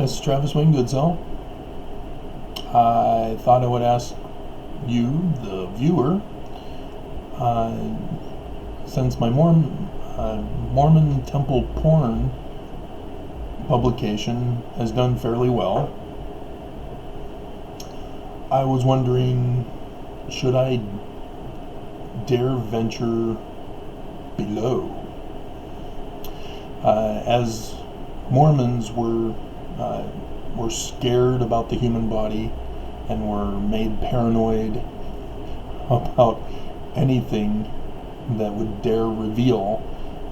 This is Travis Wayne Goodsell. I thought I would ask you, the viewer, since my Mormon Temple Porn publication has done fairly well, I was wondering, should I dare venture below? As Mormons were scared about the human body and were made paranoid about anything that would dare reveal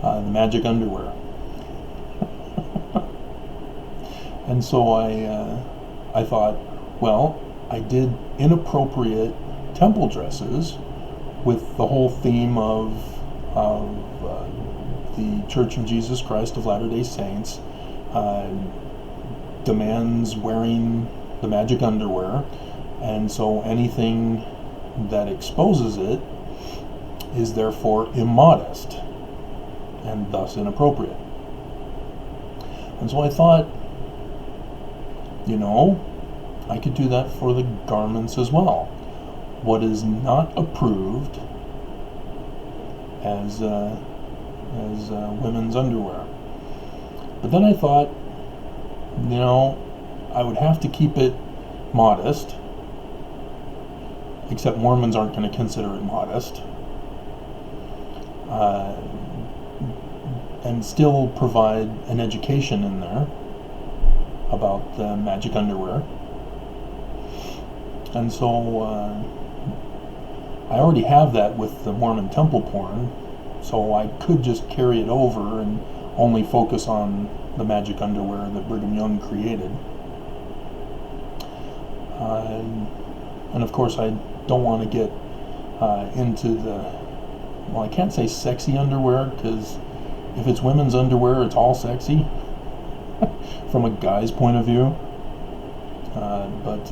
the magic underwear. And so I thought, well, I did inappropriate temple dresses with the whole theme of the Church of Jesus Christ of Latter-day Saints demands wearing the magic underwear, and so anything that exposes it is therefore immodest and thus inappropriate. And so I thought, I could do that for the garments as well. What is not approved as women's underwear. But then I thought, I would have to keep it modest, except Mormons aren't going to consider it modest, and still provide an education in there about the magic underwear. And so I already have that with the Mormon Temple Porn, so I could just carry it over and only focus on the magic underwear that Brigham Young created. And of course I don't want to get into I can't say sexy underwear, because if it's women's underwear it's all sexy from a guy's point of view. But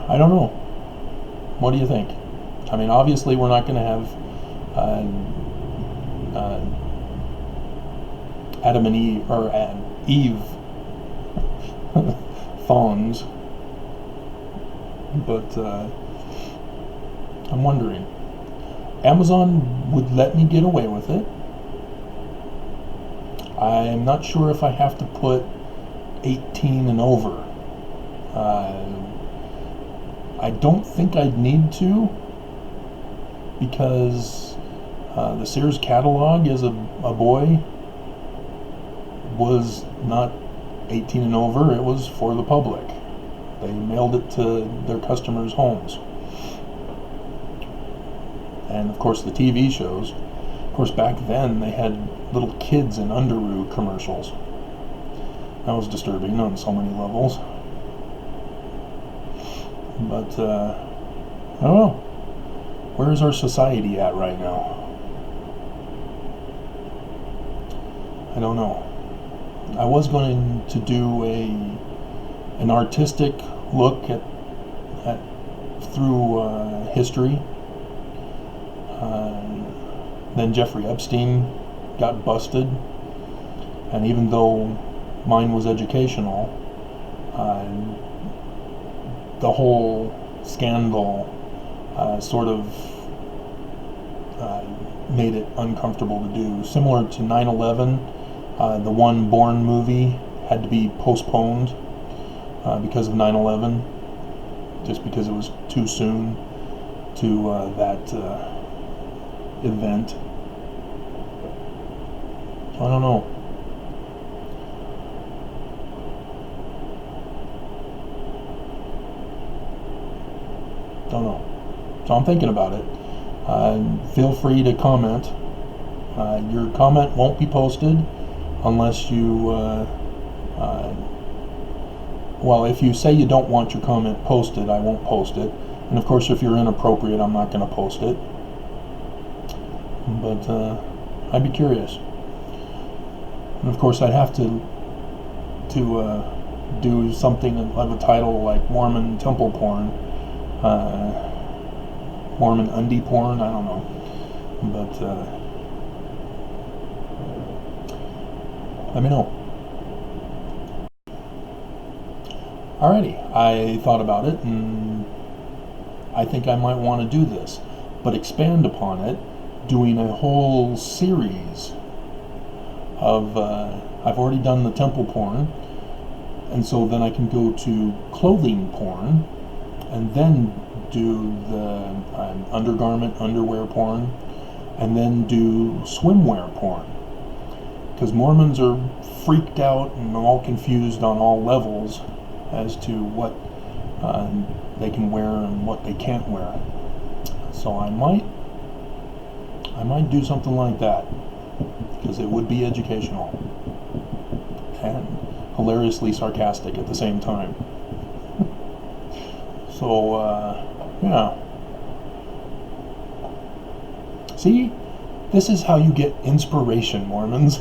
I don't know. What do you think? I mean, obviously we're not going to have Adam and Eve, or Eve thongs, but I'm wondering. Amazon would let me get away with it. I'm not sure if I have to put 18 and over. I don't think I'd need to, because the Sears catalog as a boy was not 18 and over, it was for the public. They mailed it to their customers' homes. And of course the TV shows, of course back then they had little kids in Underoos commercials. That was disturbing on so many levels. But I don't know. Where is our society at right now? I don't know. I was going to do an artistic look at through history. Then Jeffrey Epstein got busted, and even though mine was educational, the whole scandal sort of made it uncomfortable to do. Similar to 9/11, the One Born movie had to be postponed because of 9/11, just because it was too soon to that event. So I don't know. Don't know. So I'm thinking about it. Feel free to comment. Your comment won't be posted unless you if you say you don't want your comment posted, I won't post it. And of course if you're inappropriate, I'm not going to post it. But I'd be curious. And of course I'd have to do something of a title like Mormon Temple Porn, Mormon undie porn, I don't know. But let me know. Alrighty, I thought about it, and I think I might want to do this, but expand upon it, doing a whole series of, I've already done the temple porn, and so then I can go to clothing porn, and then do the undergarment, underwear porn, and then do swimwear porn. Because Mormons are freaked out and all confused on all levels as to what they can wear and what they can't wear. So I might do something like that, because it would be educational and hilariously sarcastic at the same time. So yeah. See, this is how you get inspiration, Mormons.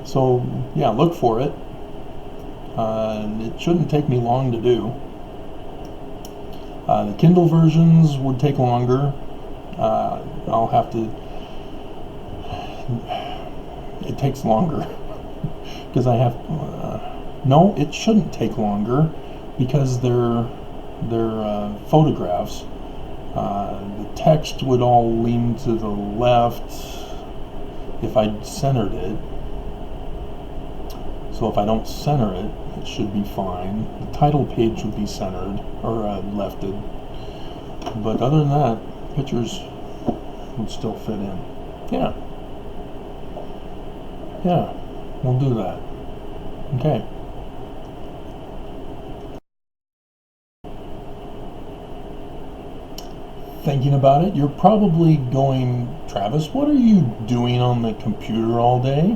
So yeah, look for it. It shouldn't take me long to do. The Kindle versions would take longer. I'll have to. It takes longer because I have. No, it shouldn't take longer because they're photographs. The text would all lean to the left if I centered it. So if I don't center it, it should be fine. The title page would be centered or lefted. But other than that, pictures would still fit in. Yeah. Yeah, we'll do that. Okay. Thinking about it, you're probably going, Travis, what are you doing on the computer all day?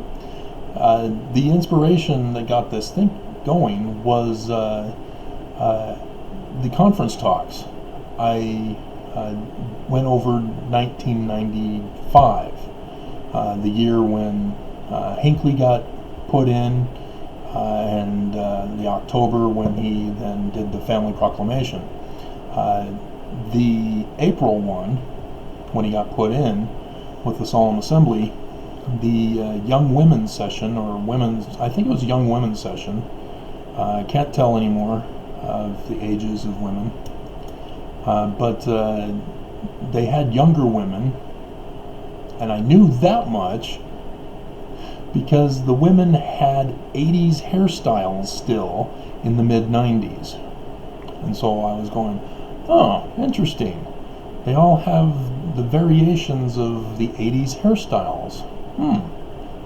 The inspiration that got this thing going was the conference talks. I went over 1995, the year when Hinckley got put in, and the October when he then did the Family Proclamation. The April one, when he got put in with the Solemn Assembly, the Young Women's Session, or Women's, I think it was Young Women's Session. I can't tell anymore of the ages of women. But they had younger women, and I knew that much because the women had 80s hairstyles still in the mid-90s. And so I was going, oh, interesting. They all have the variations of the 80s hairstyles.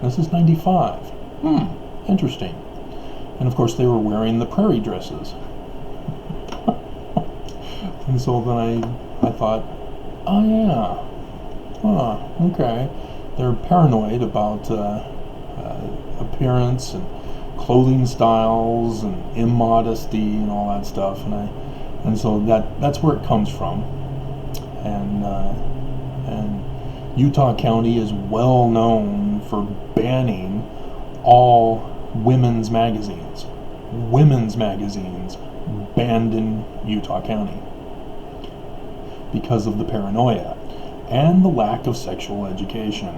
This is 95. Interesting. And of course they were wearing the prairie dresses. And so then I thought, oh yeah, okay. They're paranoid about appearance and clothing styles and immodesty and all that stuff, and so that's where it comes from. And Utah County is well known for banning all women's magazines. Women's magazines banned in Utah County because of the paranoia and the lack of sexual education.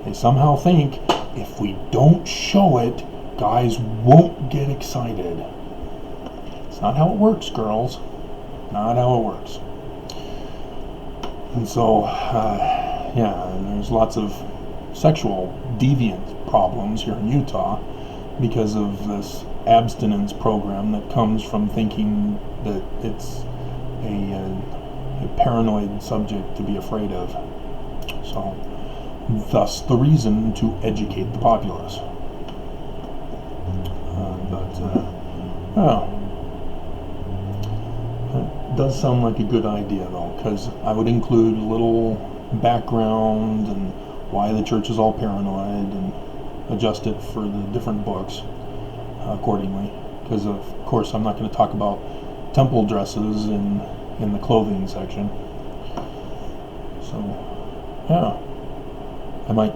They somehow think if we don't show it, guys won't get excited. It's not how it works, girls. Not how it works. And so, yeah, and there's lots of sexual deviant problems here in Utah because of this abstinence program that comes from thinking that it's a paranoid subject to be afraid of. So, thus the reason to educate the populace. Yeah. It does sound like a good idea, though, because I would include a little background and why the church is all paranoid and adjust it for the different books accordingly. Because, of course, I'm not going to talk about temple dresses in the clothing section. So, yeah. I might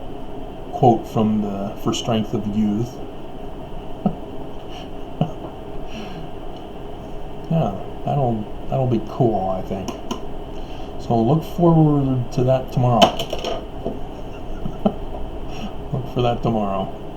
quote from the For Strength of Youth. Yeah, that'll be cool, I think. So look forward to that tomorrow. for that tomorrow.